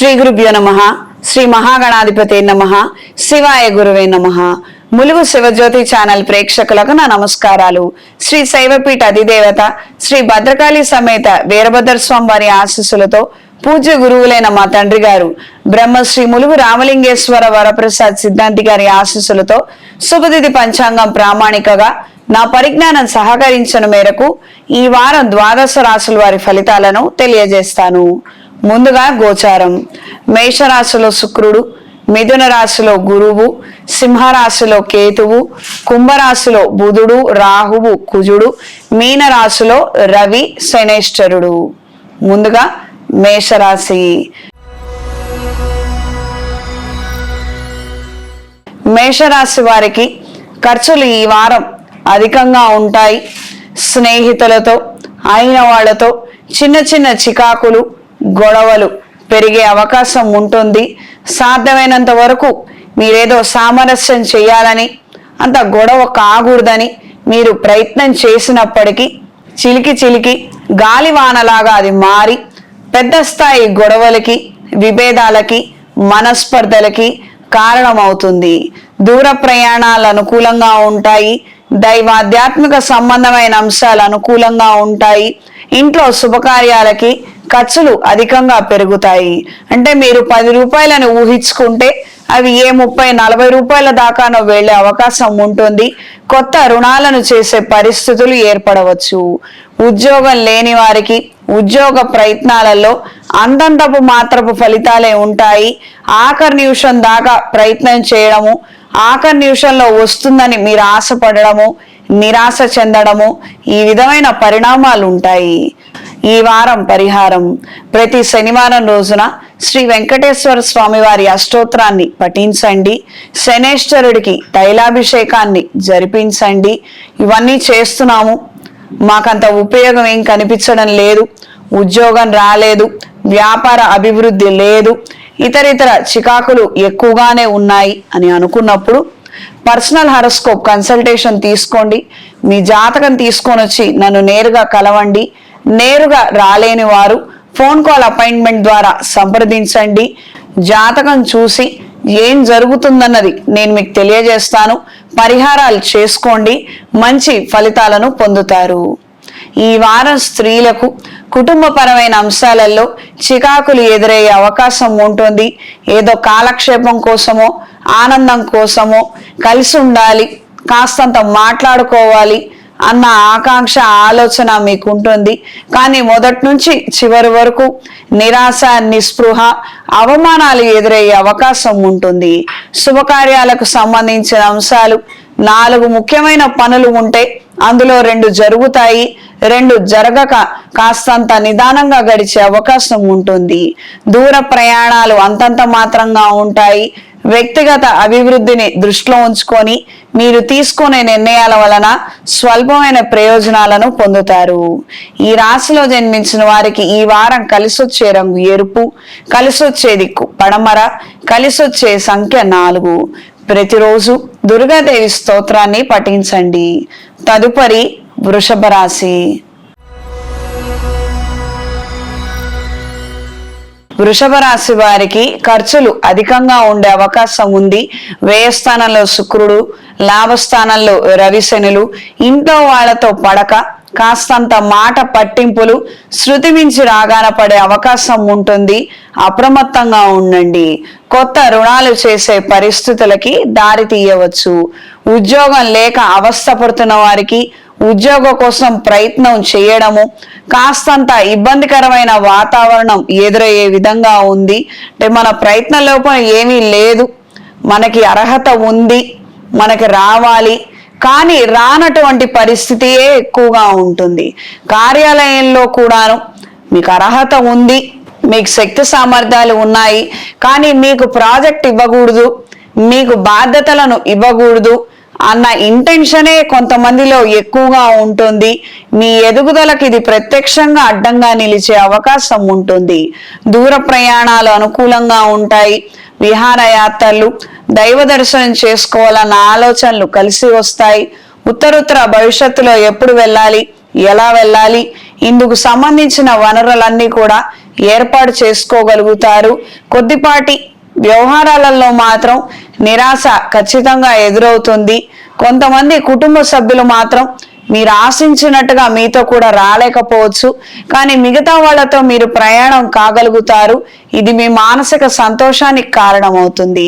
శ్రీ గురుభ్యో నమః. శ్రీ మహాగణాధిపతే నమః. శివాయ గురువే నమః. ములుగు శివజ్యోతి ఛానల్ ప్రేక్షకులకు నా నమస్కారాలు. శ్రీ శైవపీఠ అధిదేవత శ్రీ భద్రకాళి సమేత వీరభద్ర స్వామి వారి ఆశీస్సులతో పూజ్య గురువులైన మా తండ్రి గారు బ్రహ్మశ్రీ ములుగు రామలింగేశ్వర వరప్రసాద్ సిద్ధాంతి గారి ఆశీస్సులతో శుభతిథి పంచాంగం ప్రామాణికగా నా పరిజ్ఞానం సహకరించిన మేరకు ఈ వారం ద్వాదశ రాశుల వారి ఫలితాలను తెలియజేస్తాను. ముందుగా గోచారం. మేషరాశిలో శుక్రుడు, మిథున రాశిలో గురువు, సింహరాశిలో కేతువు, కుంభరాశిలో బుధుడు, రాహువు, కుజుడు, మీన రాశిలో రవి, శనేశ్వరుడు. ముందుగా మేషరాశి. మేషరాశి వారికి ఖర్చులు ఈ వారం అధికంగా ఉంటాయి. స్నేహితులతో, అయిన వాళ్లతో చిన్న చిన్న చికాకులు, గొడవలు పెరిగే అవకాశం ఉంటుంది. సాధ్యమైనంత వరకు మీరేదో సామరస్యం చేయాలని, అంత గొడవ కాకూడదని మీరు ప్రయత్నం చేసినప్పటికీ చిలికి చిలికి గాలివానలాగా అది మారి పెద్ద స్థాయి గొడవలకి, విభేదాలకి, మనస్పర్ధలకి కారణమవుతుంది. దూర ప్రయాణాలు అనుకూలంగా ఉంటాయి. దైవాధ్యాత్మిక సంబంధమైన అంశాలు అనుకూలంగా ఉంటాయి. ఇంట్లో శుభకార్యాలకి ఖర్చులు అధికంగా పెరుగుతాయి. అంటే మీరు 10 రూపాయలను ఊహించుకుంటే అవి 30-40 రూపాయల దాకానో వెళ్లే అవకాశం ఉంటుంది. కొత్త రుణాలను చేసే పరిస్థితులు ఏర్పడవచ్చు. ఉద్యోగం లేని వారికి ఉద్యోగ ప్రయత్నాలలో అంతంతపు మాత్రపు ఫలితాలే ఉంటాయి. ఆఖరి నిమిషం దాకా ప్రయత్నం చేయడము, ఆఖరి నిమిషంలో వస్తుందని మీరు ఆశపడము, నిరాశ చెందడము, ఈ విధమైన పరిణామాలు ఉంటాయి. ఈ వారం పరిహారం. ప్రతి శనివారం రోజున శ్రీ వెంకటేశ్వర స్వామి వారి అష్టోత్తరాన్ని పఠించండి. శనేశ్వరుడికి తైలాభిషేకాన్ని జరిపించండి. ఇవన్నీ చేస్తున్నాము, మాకంత ఉపయోగం ఏం కనిపించడం లేదు, ఉద్యోగం రాలేదు, వ్యాపార అభివృద్ధి లేదు, ఇతరితర చికాకులు ఎక్కువగానే ఉన్నాయి అని అనుకున్నప్పుడు పర్సనల్ హారోస్కోప్ కన్సల్టేషన్ తీసుకోండి. మీ జాతకం తీసుకొని వచ్చి నన్ను నేరుగా కలవండి. నేరుగా రాలేని వారు ఫోన్ కాల్ అపాయింట్మెంట్ ద్వారా సంప్రదించండి. జాతకం చూసి ఏం జరుగుతుందన్నది నేను మీకు తెలియజేస్తాను. పరిహారాలు చేసుకోండి, మంచి ఫలితాలను పొందుతారు. ఈ వారం స్త్రీలకు కుటుంబపరమైన అంశాలలో చికాకులు ఎదురయ్యే అవకాశం ఉంటుంది. ఏదో కాలక్షేపం కోసమో, ఆనందం కోసమో, కలిసి ఉండాలి, కాస్తంత మాట్లాడుకోవాలి అన్న ఆకాంక్ష, ఆలోచన మీకు ఉంటుంది. కానీ మొదటి నుంచి చివరి వరకు నిరాశ, నిస్పృహ, అవమానాలు ఎదురయ్యే అవకాశం ఉంటుంది. శుభకార్యాలకు సంబంధించిన అంశాలు 4 ముఖ్యమైన పనులు ఉంటే అందులో 2 జరుగుతాయి, 2 జరగక కాస్తంత నిదానంగా గడిచే అవకాశం ఉంటుంది. దూర ప్రయాణాలు అంతంత మాత్రంగా ఉంటాయి. వ్యక్తిగత అభివృద్ధిని దృష్టిలో ఉంచుకొని మీరు తీసుకునే నిర్ణయాల వలన స్వల్పమైన ప్రయోజనాలను పొందుతారు. ఈ రాశిలో జన్మించిన వారికి ఈ వారం కలిసొచ్చే రంగు ఎరుపు, కలిసొచ్చే దిక్కు పడమర, కలిసొచ్చే సంఖ్య 4. ప్రతిరోజు దుర్గాదేవి స్తోత్రాన్ని పఠించండి. తదుపరి వృషభ రాశి. వృషభ రాశి వారికి ఖర్చులు అధికంగా ఉండే అవకాశం ఉంది. వ్యయస్థానంలో శుక్రుడు, లాభస్థానంలో రవి, శనులు. ఇంట్లో వాళ్లతో పడక, కాస్తంత మాట పట్టింపులు శృతి మించి రాగాన పడే అవకాశం ఉంటుంది. అప్రమత్తంగా ఉండండి. కొత్త రుణాలు చేసే పరిస్థితులకి దారి తీయవచ్చు. ఉద్యోగం లేక అవస్థపడుతున్న వారికి ఉద్యోగ కోసం ప్రయత్నం చేయడము, కాస్తంత ఇబ్బందికరమైన వాతావరణం ఎదురయ్యే విధంగా ఉంది. అంటే మన ప్రయత్న లోపం ఏమీ లేదు, మనకి అర్హత ఉంది, మనకి రావాలి, కానీ రానటువంటి పరిస్థితియే ఎక్కువగా ఉంటుంది. కార్యాలయంలో కూడాను మీకు అర్హత ఉంది, మీకు శక్తి సామర్థ్యాలు ఉన్నాయి, కానీ మీకు ప్రాజెక్ట్ ఇవ్వకూడదు, మీకు బాధ్యతలను ఇవ్వకూడదు అన్న ఇంటెన్షనే కొంతమందిలో ఎక్కువగా ఉంటుంది. మీ ఎదుగుదలకు ఇది ప్రత్యక్షంగా అడ్డంగా నిలిచే అవకాశం ఉంటుంది. దూర ప్రయాణాలు అనుకూలంగా ఉంటాయి. విహారయాత్రలు, దైవ దర్శనం చేసుకోవాలన్న ఆలోచనలు కలిసి వస్తాయి. ఉత్తరోత్తర భవిష్యత్తులో ఎప్పుడు వెళ్ళాలి, ఎలా వెళ్ళాలి, ఇందుకు సంబంధించిన వనరులన్నీ కూడా ఏర్పాటు చేసుకోగలుగుతారు. కొద్దిపాటి వ్యవహారాలలో మాత్రం నిరాశ ఖచ్చితంగా ఎదురవుతుంది. కొంతమంది కుటుంబ సభ్యులు మాత్రం మీరు ఆశించినట్టుగా మీతో కూడా రాలేకపోవచ్చు, కానీ మిగతా వాళ్ళతో మీరు ప్రయాణం కాగలుగుతారు. ఇది మీ మానసిక సంతోషానికి కారణమవుతుంది.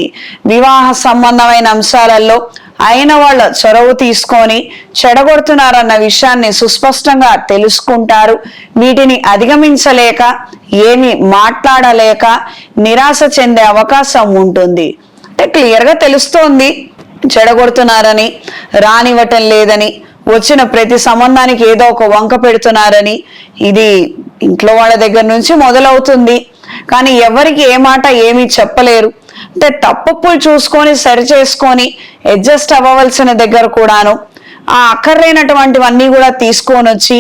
వివాహ సంబంధమైన అంశాలలో అయిన వాళ్ళ చొరవ తీసుకొని చెడగొడుతున్నారన్న విషయాన్ని సుస్పష్టంగా తెలుసుకుంటారు. వీటిని అధిగమించలేక ఏమి మాట్లాడలేక నిరాశ చెందే అవకాశం ఉంటుంది. అంటే క్లియర్గా తెలుస్తోంది చెడగొడుతున్నారని, రానివ్వటం లేదని, వచ్చిన ప్రతి సంబంధానికి ఏదో ఒక వంక పెడుతున్నారని. ఇది ఇంట్లో వాళ్ళ దగ్గర నుంచి మొదలవుతుంది, కానీ ఎవరికి ఏ మాట ఏమీ చెప్పలేరు. అంటే తప్పులు చూసుకొని సరి చేసుకొని అడ్జస్ట్ అవ్వవలసిన దగ్గర కూడాను ఆ అక్కర్లేనటువంటివన్నీ కూడా తీసుకొని వచ్చి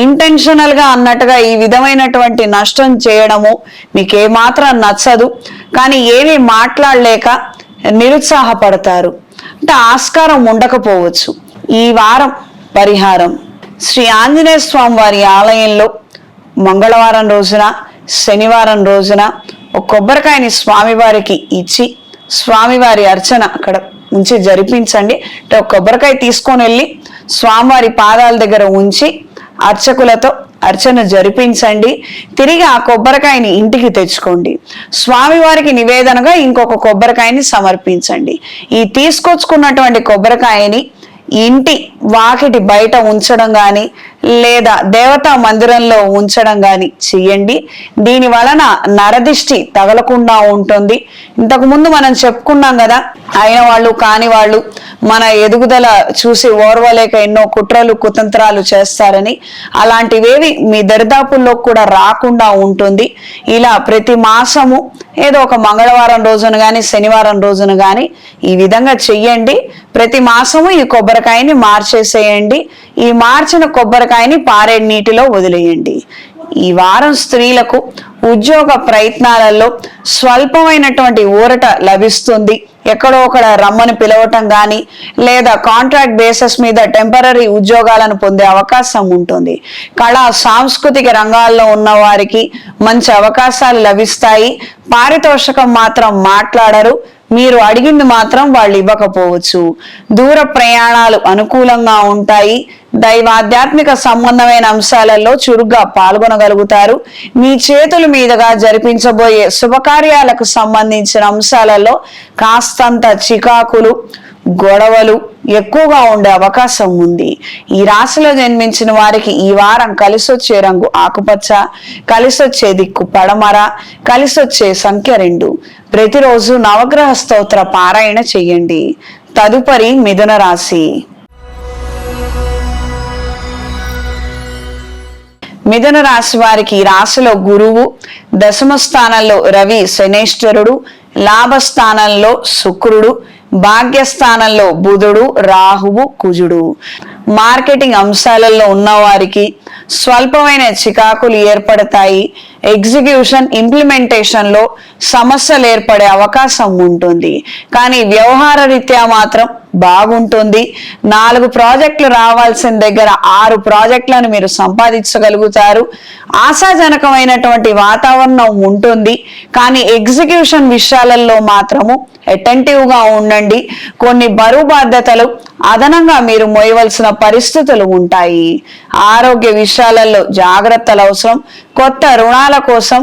ఇంటెన్షనల్ గా అన్నట్టుగా ఈ విధమైనటువంటి నష్టం చేయడము మీకు ఏమాత్రం నచ్చదు. కానీ ఏమీ మాట్లాడలేక నిరుత్సాహపడతారు. అంటే ఆస్కారం ఉండకపోవచ్చు. ఈ వారం పరిహారం: శ్రీ ఆంజనేయ స్వామి వారి ఆలయంలో మంగళవారం రోజున, శనివారం రోజున ఒక కొబ్బరికాయని స్వామివారికి ఇచ్చి స్వామివారి అర్చన అక్కడ ఉంచి జరిపించండి. అంటే ఒక కొబ్బరికాయ తీసుకొని వెళ్ళి స్వామివారి పాదాల దగ్గర ఉంచి అర్చకులతో అర్చన జరిపించండి. తిరిగి ఆ కొబ్బరికాయని ఇంటికి తెచ్చుకోండి. స్వామివారికి నివేదనగా ఇంకొక కొబ్బరికాయని సమర్పించండి. ఈ తీసుకొచ్చుకున్నటువంటి కొబ్బరికాయని ఇంటి వాకిటి బయట ఉంచడం కానీ లేదా దేవతా మందిరంలో ఉంచడం కానీ చెయ్యండి. దీని వలన నరదిష్టి తగలకుండా ఉంటుంది. ఇంతకు ముందు మనం చెప్పుకున్నాం కదా, అయిన వాళ్ళు కాని వాళ్ళు మన ఎదుగుదల చూసి ఓర్వలేక ఎన్నో కుట్రలు కుతంత్రాలు చేస్తారని. అలాంటివేవి మీ దరిదాపుల్లో కూడా రాకుండా ఉంటుంది. ఇలా ప్రతి మాసము ఏదో ఒక మంగళవారం రోజున కానీ శనివారం రోజున కానీ ఈ విధంగా చెయ్యండి. ప్రతి మాసము ఈ కొబ్బరికాయని మార్చేసేయండి. ఈ మార్చిన కొబ్బరికాయని పారేడు నీటిలో వదిలేయండి. ఈ వారం స్త్రీలకు ఉద్యోగ ప్రయత్నాలలో స్వల్పమైనటువంటి ఊరట లభిస్తుంది. ఎక్కడో ఒకడ రమ్మని పిలవటం కానీ లేదా కాంట్రాక్ట్ బేసిస్ మీద టెంపరరీ ఉద్యోగాలను పొందే అవకాశం ఉంటుంది. కళా సాంస్కృతిక రంగాల్లో ఉన్న వారికి మంచి అవకాశాలు లభిస్తాయి. పారితోషికం మాత్రం మాట్లాడరు. మీరు అడిగింది మాత్రం వాళ్ళు ఇవ్వకపోవచ్చు. దూర ప్రయాణాలు అనుకూలంగా ఉంటాయి. దైవాధ్యాత్మిక సంబంధమైన అంశాలలో చురుగ్గా పాల్గొనగలుగుతారు. మీ చేతుల మీదుగా జరిపించబోయే శుభకార్యాలకు సంబంధించిన అంశాలలో కాస్తంత చికాకులు, గొడవలు ఎక్కువగా ఉండే అవకాశం ఉంది. ఈ రాశిలో జన్మించిన వారికి ఈ వారం కలిసొచ్చే రంగు ఆకుపచ్చ, కలిసొచ్చే దిక్కు పడమర, కలిసొచ్చే సంఖ్య 2. ప్రతిరోజు నవగ్రహ స్తోత్ర పారాయణ చెయ్యండి. తదుపరి మిథున రాశి. మిథున రాశి వారికి ఈ రాశిలో గురువు, దశమ స్థానంలో రవి శనేశ్వరుడు, లాభస్థానంలో శుక్రుడు, భాగ్యస్థానంలో బుధుడు, రాహువు, కుజుడు. మార్కెటింగ్ అంశాలలో ఉన్నవారికి స్వల్పమైన చికాకులు ఏర్పడతాయి. ఎగ్జిక్యూషన్, ఇంప్లిమెంటేషన్ లో సమస్యలు ఏర్పడే అవకాశం ఉంటుంది. కానీ వ్యవహార రీత్యా మాత్రం బాగుంటుంది. 4 ప్రాజెక్టులు రావాల్సిన దగ్గర 6 ప్రాజెక్టులను మీరు సంపాదించగలుగుతారు. ఆశాజనకమైనటువంటి వాతావరణం ఉంటుంది. కానీ ఎగ్జిక్యూషన్ విషయాలలో మాత్రము అటెంటివ్ గా ఉండండి. కొన్ని బరువు బాధ్యతలు అదనంగా మీరు మోయవలసిన పరిస్థితులు ఉంటాయి. ఆరోగ్య విషయాలలో జాగ్రత్తలు అవసరం. కొత్త రుణాల కోసం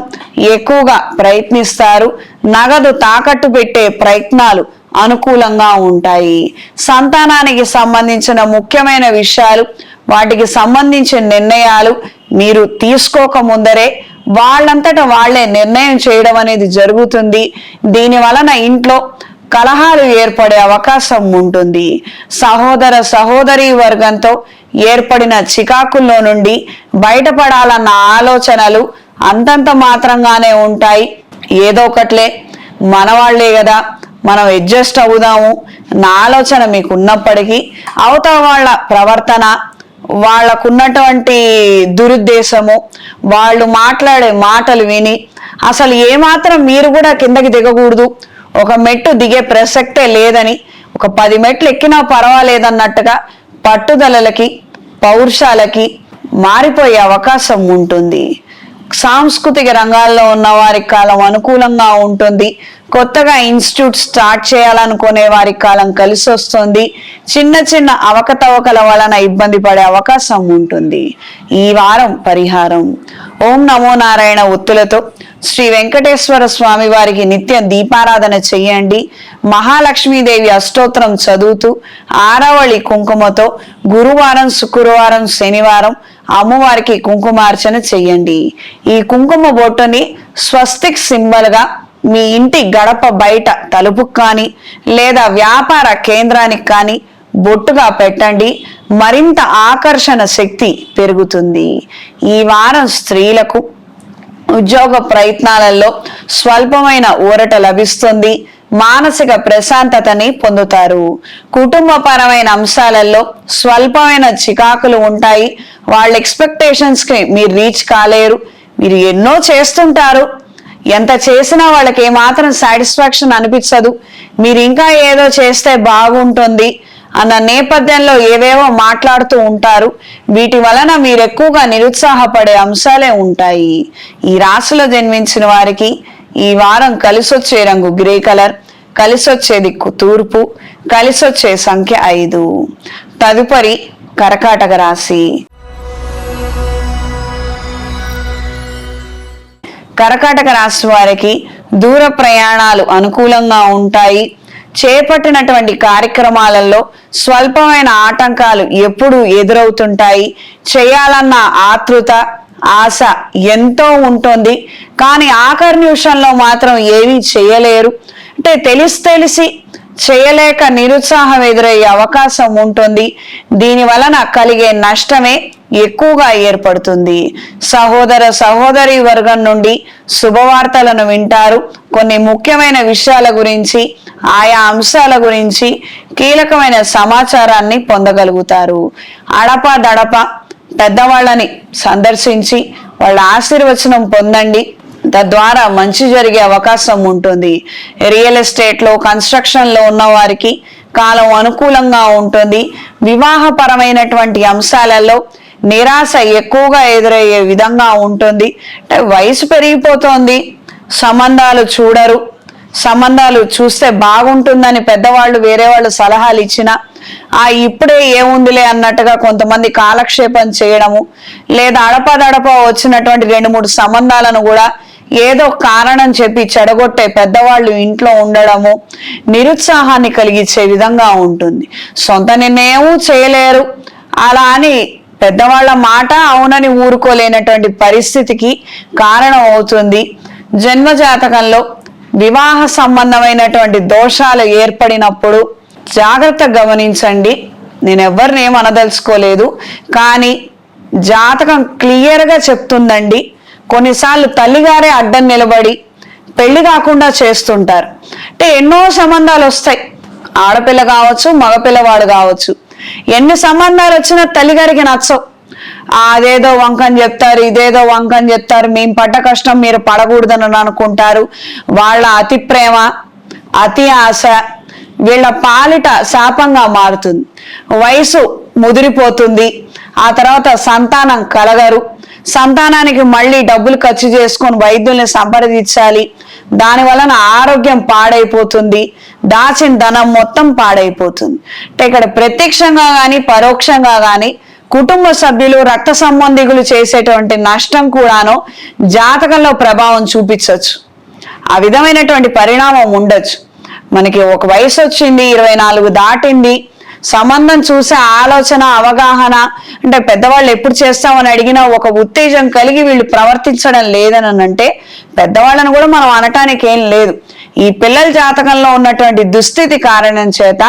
ఎక్కువగా ప్రయత్నిస్తారు. నగదు తాకట్టు పెట్టే ప్రయత్నాలు అనుకూలంగా ఉంటాయి. సంతానానికి సంబంధించిన ముఖ్యమైన విషయాలు, వాటికి సంబంధించిన నిర్ణయాలు మీరు తీసుకోక ముందరే వాళ్ళంతటా వాళ్లే నిర్ణయం చేయడం అనేది జరుగుతుంది. దీని వలన ఇంట్లో కలహాలు ఏర్పడే అవకాశం ఉంటుంది. సహోదర సహోదరి వర్గంతో ఏర్పడిన చికాకుల్లో నుండి బయటపడాలన్న ఆలోచనలు అంతంత మాత్రంగానే ఉంటాయి. ఏదో ఒకట్లే మనవాళ్లే కదా, మనం అడ్జస్ట్ అవుదాము నా ఆలోచన మీకు ఉన్నప్పటికీ అవతల వాళ్ళ ప్రవర్తన, వాళ్ళకున్నటువంటి దురుద్దేశము, వాళ్ళు మాట్లాడే మాటలు విని అసలు ఏమాత్రం మీరు కూడా కిందకి దిగకూడదు, ఒక మెట్టు దిగే ప్రసక్తే లేదని, ఒక 10 మెట్లు ఎక్కినా పర్వాలేదన్నట్టుగా పట్టుదలలకి, పౌరుషాలకి మారిపోయే అవకాశం ఉంటుంది. సాంస్కృతిక రంగాల్లో ఉన్న వారికి కాలం అనుకూలంగా ఉంటుంది. కొత్తగా ఇన్స్టిట్యూట్ స్టార్ట్ చేయాలనుకునే వారికి కాలం కలిసి వస్తుంది. చిన్న చిన్న అవకతవకల వలన ఇబ్బంది పడే అవకాశం ఉంటుంది. ఈ వారం పరిహారం: ఓం నమో నారాయణ ఒత్తులతో శ్రీ వెంకటేశ్వర స్వామి వారికి నిత్యం దీపారాధన చెయ్యండి. మహాలక్ష్మీదేవి అష్టోత్తరం చదువుతూ ఆరవళి కుంకుమతో గురువారం, శుక్రవారం, శనివారం అమ్మవారికి కుంకుమార్చన చెయ్యండి. ఈ కుంకుమ బొట్టుని స్వస్తిక్ సింబల్ గా మీ ఇంటి గడప బయట తలుపుకు కానీ లేదా వ్యాపార కేంద్రానికి కానీ బొట్టుగా పెట్టండి. మరింత ఆకర్షణ శక్తి పెరుగుతుంది. ఈ వారం స్త్రీలకు ఉద్యోగ ప్రయత్నాలలో స్వల్పమైన ఊరట లభిస్తుంది. మానసిక ప్రశాంతతని పొందుతారు. కుటుంబపరమైన అంశాలలో స్వల్పమైన చికాకులు ఉంటాయి. వాళ్ళ ఎక్స్పెక్టేషన్స్ కి మీరు రీచ్ కాలేరు. మీరు ఎన్నో చేస్తుంటారు, ఎంత చేసినా వాళ్ళకి ఏమాత్రం సాటిస్ఫాక్షన్ అనిపించదు. మీరు ఇంకా ఏదో చేస్తే బాగుంటుంది అన్న నేపథ్యంలో ఏవేవో మాట్లాడుతూ ఉంటారు. వీటి వలన మీరు ఎక్కువగా నిరుత్సాహపడే అంశాలే ఉంటాయి. ఈ రాశిలో జన్మించిన వారికి ఈ వారం కలిసొచ్చే రంగు గ్రే కలర్, కలిసొచ్చే దిక్కు తూర్పు, కలిసొచ్చే సంఖ్య 5. తదుపరి కర్కాటక రాశి. కర్కాటక రాశి వారికి దూర ప్రయాణాలు అనుకూలంగా ఉంటాయి. చేపట్టినటువంటి కార్యక్రమాలలో స్వల్పమైన ఆటంకాలు ఎప్పుడూ ఎదురవుతుంటాయి. చేయాలన్న ఆతృత, ఆశ ఎంతో ఉంటుంది. కానీ ఆఖరి నిమిషంలో మాత్రం ఏమీ చేయలేరు. అంటే తెలిసి చేయలేక నిరుత్సాహం ఎదురయ్యే అవకాశం ఉంటుంది. దీని వలన కలిగే నష్టమే ఎక్కువగా ఏర్పడుతుంది. సహోదర సహోదరి వర్గం నుండి శుభవార్తలను వింటారు. కొన్ని ముఖ్యమైన విషయాల గురించి, ఆయా అంశాల గురించి కీలకమైన సమాచారాన్ని పొందగలుగుతారు. అడపదడప పెద్దవాళ్ళని సందర్శించి వాళ్ళ ఆశీర్వచనం పొందండి. తద్వారా మంచి జరిగే అవకాశం ఉంటుంది. రియల్ ఎస్టేట్ లో, కన్స్ట్రక్షన్ లో ఉన్న వారికి కాలం అనుకూలంగా ఉంటుంది. వివాహపరమైనటువంటి అంశాలలో నిరాశ ఎక్కువగా ఎదురయ్యే విధంగా ఉంటుంది. అంటే వయసు పెరిగిపోతోంది, సంబంధాలు చూడరు. సంబంధాలు చూస్తే బాగుంటుందని పెద్దవాళ్ళు వేరే వాళ్ళు సలహాలు ఇచ్చినా ఇప్పుడే ఏముందిలే అన్నట్టుగా కొంతమంది కాలక్షేపం చేయడము, లేదా అడపదడప వచ్చినటువంటి 2-3 సంబంధాలను కూడా ఏదో కారణం చెప్పి చెడగొట్టే పెద్దవాళ్ళు ఇంట్లో ఉండడము నిరుత్సాహాన్ని కలిగించే విధంగా ఉంటుంది. సొంత నిర్ణయం చేయలేరు. అలా అని పెద్దవాళ్ళ మాట అవునని ఊరుకోలేనటువంటి పరిస్థితికి కారణం అవుతుంది. జన్మజాతకంలో వివాహ సంబంధమైనటువంటి దోషాలు ఏర్పడినప్పుడు జాగ్రత్త గమనించండి. నేను ఎవరిని ఏం అనదలుచుకోలేదు, కానీ జాతకం క్లియర్గా చెప్తుందండి. కొన్నిసార్లు తల్లిగారే అడ్డం నిలబడి పెళ్లి కాకుండా చేస్తుంటారు. అంటే ఎన్నో సంబంధాలు వస్తాయి, ఆడపిల్ల కావచ్చు, మగపిల్లవాడు కావచ్చు. ఎన్ని సంబంధాలు వచ్చినా తల్లిగారికి నచ్చవు. అదేదో వంకని చెప్తారు, ఇదేదో వంకని చెప్తారు, మేము పడ్డ కష్టం మీరు పడకూడదని అనుకుంటారు. వాళ్ళ అతి ప్రేమ, అతి ఆశ వీళ్ళ పాలిట శాపంగా మారుతుంది. వయసు ముదిరిపోతుంది. ఆ తర్వాత సంతానం కలగరు. సంతానానికి మళ్ళీ డబ్బులు ఖర్చు చేసుకొని వైద్యుల్ని సంప్రదించాలి. దాని వలన ఆరోగ్యం పాడైపోతుంది. దాచిన ధనం మొత్తం పాడైపోతుంది. అంటే ఇక్కడ ప్రత్యక్షంగా కానీ పరోక్షంగా కానీ కుటుంబ సభ్యులు, రక్త సంబంధికులు చేసేటువంటి నష్టం కూడాను జాతకంలో ప్రభావం చూపించవచ్చు. ఆ విధమైనటువంటి పరిణామం ఉండొచ్చు. మనకి ఒక వయసు వచ్చింది, 24 దాటింది, సంబంధం చూసే ఆలోచన, అవగాహన, అంటే పెద్దవాళ్ళు ఎప్పుడు చేస్తామని అడిగినా ఒక ఉత్తేజం కలిగి వీళ్ళు ప్రవర్తించడం లేదని అంటే పెద్దవాళ్ళని కూడా మనం అనటానికి ఏం లేదు. ఈ పిల్లల జాతకంలో ఉన్నటువంటి దుస్థితి కారణం చేత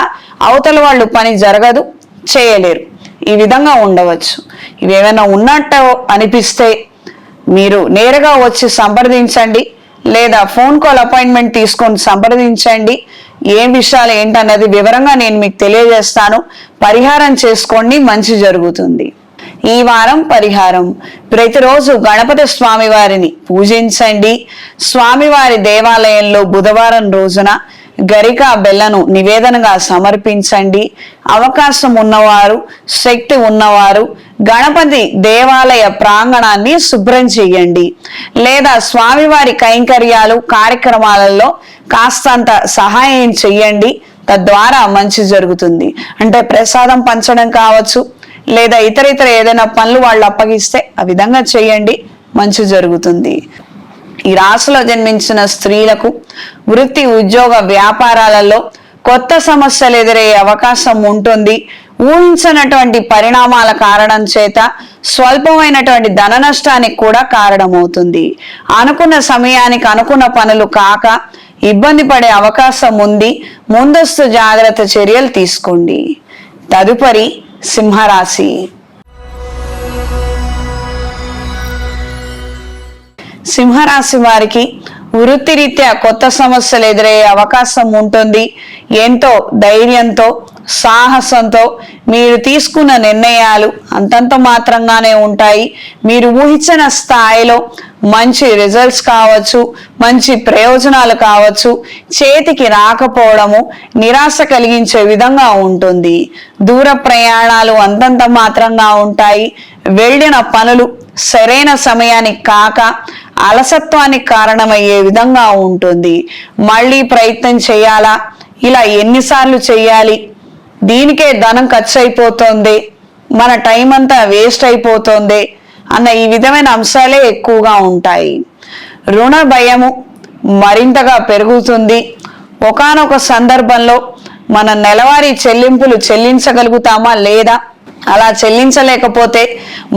అవతల వాళ్ళు పని జరగదు, చేయలేరు. ఈ విధంగా ఉండవచ్చు. ఇవేమైనా ఉన్నట్టు అనిపిస్తే మీరు నేరుగా వచ్చి సంప్రదించండి, లేదా ఫోన్ కాల్ అపాయింట్మెంట్ తీసుకొని సంప్రదించండి. ఏం విషయాలు ఏంటన్నది వివరంగా నేను మీకు తెలియజేస్తాను. పరిహారం చేసుకోండి, మంచి జరుగుతుంది. ఈ వారం పరిహారం: ప్రతిరోజు గణపతి స్వామి వారిని పూజించండి. స్వామివారి దేవాలయంలో బుధవారం రోజున గరిక బెల్లను నివేదనగా సమర్పించండి. అవకాశం ఉన్నవారు, శక్తి ఉన్నవారు గణపతి దేవాలయ ప్రాంగణాన్ని శుభ్రం చేయండి, లేదా స్వామివారి కైంకర్యాలు కార్యక్రమాలలో కాస్తంత సహాయం చెయ్యండి. తద్వారా మంచి జరుగుతుంది. అంటే ప్రసాదం పంచడం కావచ్చు, లేదా ఇతర ఏదైనా పనులు వాళ్ళు అప్పగిస్తే ఆ విధంగా చేయండి, మంచి జరుగుతుంది. ఈ రాశిలో జన్మించిన స్త్రీలకు వృత్తి ఉద్యోగ వ్యాపారాలలో కొత్త సమస్యలు ఎదురయ్యే అవకాశం ఉంటుంది. ఊహించినటువంటి పరిణామాల కారణం చేత స్వల్పమైనటువంటి ధన నష్టానికి కూడా కారణమవుతుంది. అనుకున్న సమయానికి అనుకున్న పనులు కాక ఇబ్బంది పడే అవకాశం ఉంది. ముందస్తు జాగ్రత్త చర్యలు తీసుకోండి. తదుపరి సింహరాశి. సింహరాశి వారికి వృత్తిరీత్యా కొత్త సమస్యలు ఎదురయ్యే అవకాశం ఉంటుంది. ఎంతో ధైర్యంతో సాహసంతో మీరు తీసుకున్న నిర్ణయాలు అంతంత మాత్రంగానే ఉంటాయి. మీరు ఊహించిన స్థాయిలో మంచి రిజల్ట్స్ కావచ్చు, మంచి ప్రయోజనాలు కావచ్చు చేతికి రాకపోవడము నిరాశ కలిగించే విధంగా ఉంటుంది. దూర ప్రయాణాలు అంతంత మాత్రంగా ఉంటాయి. వెళ్ళిన పనులు సరైన సమయానికి కాక అలసత్వానికి కారణమయ్యే విధంగా ఉంటుంది. మళ్ళీ ప్రయత్నం చేయాలా, ఇలా ఎన్నిసార్లు చేయాలి, దీనికే ధనం ఖర్చు అయిపోతుంది, మన టైం అంతా వేస్ట్ అయిపోతుంది అన్న ఈ విధమైన అంశాలే ఎక్కువగా ఉంటాయి. రుణ భయము మరింతగా పెరుగుతుంది. ఒకానొక సందర్భంలో మన నెలవారీ చెల్లింపులు చెల్లించగలుగుతామా లేదా, అలా చెల్లించలేకపోతే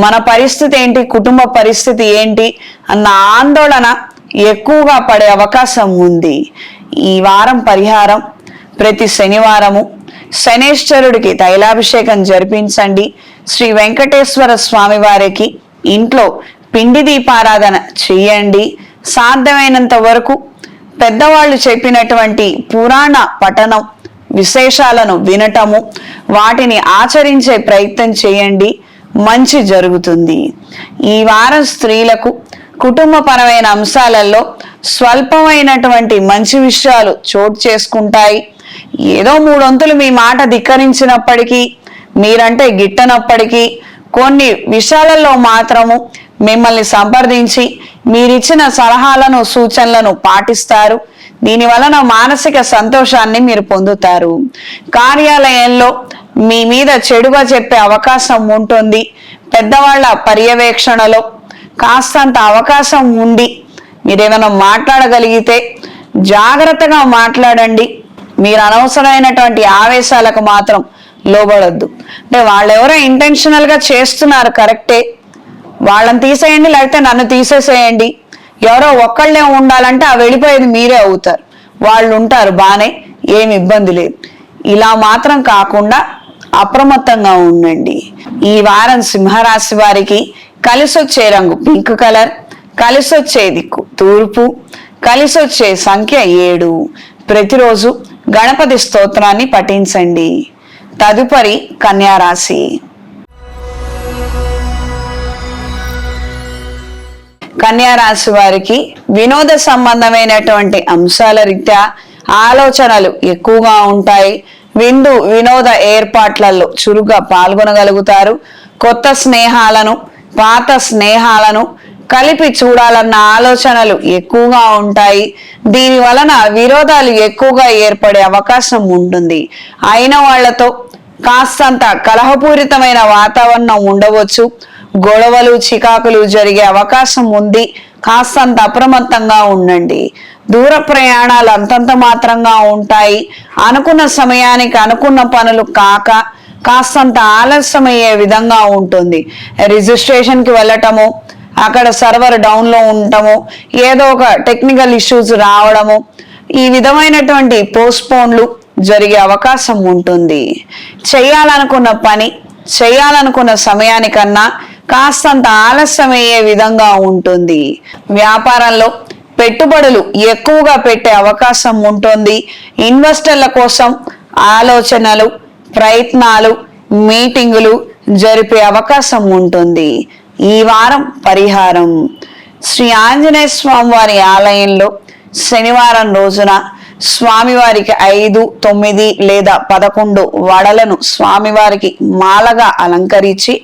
మన పరిస్థితి ఏంటి, కుటుంబ పరిస్థితి ఏంటి అన్న ఆందోళన ఎక్కువగా పడే అవకాశం ఉంది. ఈ వారం పరిహారం: ప్రతి శనివారము శనేశ్వరుడికి తైలాభిషేకం జరిపించండి. శ్రీ వెంకటేశ్వర స్వామి వారికి ఇంట్లో పిండి దీపారాధన చెయ్యండి. సాధ్యమైనంత వరకు పెద్దవాళ్ళు చెప్పినటువంటి పురాణ పఠనం విశేషాలను వినటము, వాటిని ఆచరించే ప్రయత్నం చేయండి, మంచి జరుగుతుంది. ఈ వారం స్త్రీలకు కుటుంబపరమైన అంశాలలో స్వల్పమైనటువంటి మంచి విషయాలు చోటు చేసుకుంటాయి. ఏదో మూడొంతులు మీ మాట ధిక్కరించినప్పటికీ, మీరంటే గిట్టనప్పటికీ కొన్ని విషయాలలో మాత్రము మిమ్మల్ని సంప్రదించి మీరిచ్చిన సలహాలను సూచనలను పాటిస్తారు. దీని వలన మానసిక సంతోషాన్ని మీరు పొందుతారు. కార్యాలయంలో మీ మీద చెడుగా చెప్పే అవకాశం ఉంటుంది. పెద్దవాళ్ళ పర్యవేక్షణలో కాస్తంత అవకాశం ఉండి మీరేమైనా మాట్లాడగలిగితే జాగ్రత్తగా మాట్లాడండి. మీరు అనవసరమైనటువంటి ఆవేశాలకు మాత్రం లోబడొద్దు. అంటే వాళ్ళెవరో ఇంటెన్షనల్ గా చేస్తున్నారు, కరెక్టే, వాళ్ళని తీసేయండి, లేకపోతే నన్ను తీసేసేయండి. ఎవరో ఒక్కళ్ళే ఉండాలంటే ఆ వెళ్ళిపోయేది మీరే అవుతారు. వాళ్ళు ఉంటారు బానే, ఏమి ఇబ్బంది లేదు. ఇలా మాత్రం కాకుండా అప్రమత్తంగా ఉండండి. ఈ వారం సింహరాశి వారికి కలిసొచ్చే రంగు పింక్ కలర్, కలిసొచ్చే దిక్కు తూర్పు, కలిసొచ్చే సంఖ్య 7. ప్రతిరోజు గణపతి స్తోత్రాన్ని పఠించండి. తదుపరి కన్యారాశి. కన్యారాశి వారికి వినోద సంబంధమైనటువంటి అంశాల రీత్యా ఆలోచనలు ఎక్కువగా ఉంటాయి. విందు వినోద ఏర్పాట్లలో చురుగ్గా పాల్గొనగలుగుతారు. కొత్త స్నేహాలను పాత స్నేహాలను కలిపి చూడాలన్న ఆలోచనలు ఎక్కువగా ఉంటాయి. దీని వలన విరోధాలు ఎక్కువగా ఏర్పడే అవకాశం ఉంటుంది. అయిన వాళ్లతో కాస్తంత కలహపూరితమైన వాతావరణం ఉండవచ్చు. గొడవలు చికాకులు జరిగే అవకాశం ఉంది. కాస్తంత అప్రమత్తంగా ఉండండి. దూర ప్రయాణాలు అంతంత మాత్రంగా ఉంటాయి. అనుకున్న సమయానికి అనుకున్న పనులు కాక కాస్తంత ఆలస్యమయ్యే విధంగా ఉంటుంది. రిజిస్ట్రేషన్ కి వెళ్ళటము, అక్కడ సర్వర్ డౌన్ లో ఉండటము, ఏదో ఒక టెక్నికల్ ఇష్యూస్ రావడము, ఈ విధమైనటువంటి పోస్ట్పోన్లు జరిగే అవకాశం ఉంటుంది. చేయాలనుకున్న పని చేయాలనుకున్న సమయానికన్నా కాస్తంత ఆలస్యమయ్యే విధంగా ఉంటుంది. వ్యాపారంలో పెట్టుబడులు ఎక్కువగా పెట్టే అవకాశం ఉంటుంది. ఇన్వెస్టర్ల కోసం ఆలోచనలు, ప్రయత్నాలు, మీటింగులు జరిపే అవకాశం ఉంటుంది. ఈ వారం పరిహారం: శ్రీ ఆంజనేయ స్వామి వారి ఆలయంలో శనివారం రోజున స్వామివారికి 5, 9 లేదా 11 వడలను స్వామివారికి మాలగా అలంకరించి